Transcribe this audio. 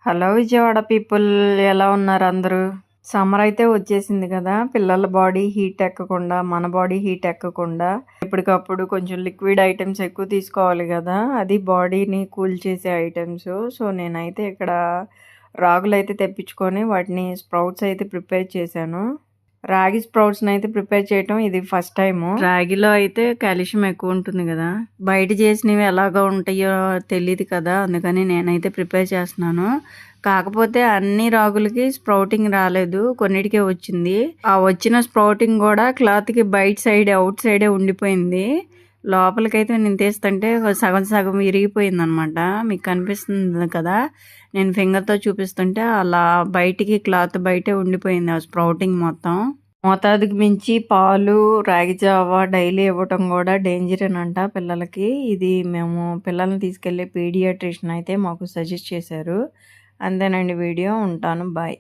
Hello Vijayawada people, ఎలా ఉన్నారు అందరూ? సమ్మర్ అయితే వచ్చేసింది కదా! పిల్లల బాడీ హీట్ ఎక్కకుండా, మన బాడీ హీట్ ఎక్కకుండా ఎప్పటికప్పుడు కొంచెం లిక్విడ్ ఐటెమ్స్ ఎక్కువ తీసుకోవాలి కదా! అది బాడీని కూల్ చేసే ఐటెమ్స్. సో, నేనైతే ఇక్కడ రాగులైతే తెప్పించుకొని వాటిని స్ప్రౌట్స్ అయితే ప్రిపేర్ చేశాను. రాగి స్ప్రౌట్స్‌ని అయితే ప్రిపేర్ చేయటం ఇది ఫస్ట్ టైము. రాగిలో అయితే కాల్షియం ఎక్కువ ఉంటుంది కదా! బయట చేసినవి ఎలాగా ఉంటాయో తెలీదు కదా! అందుకని నేనైతే ప్రిపేర్ చేస్తున్నాను. కాకపోతే అన్ని రాగులకి స్ప్రౌటింగ్ రాలేదు, కొన్నిటికే వచ్చింది. ఆ వచ్చిన స్ప్రౌటింగ్ కూడా క్లాత్‌కి బయట సైడ్, అవుట్ సైడే ఉండిపోయింది. లోపలికైతే నేను తీస్తుంటే సగం సగం విరిగిపోయిందనమాట. మీకు కనిపిస్తుంది కదా! నేను ఫింగర్‌తో చూపిస్తుంటే అలా బయటికి క్లాత్ బయటే ఉండిపోయింది ఆ స్ప్రౌటింగ్ మొత్తం. మోతాదుకు మించి పాలు, రాగి జావ డైలీ ఇవ్వటం కూడా డేంజరేనంట పిల్లలకి. ఇది మేము పిల్లల్ని తీసుకెళ్ళే పీడియాట్రిషియన్ అయితే మాకు సజెస్ట్ చేశారు. అంతేనండి వీడియో. ఉంటాను. బాయ్.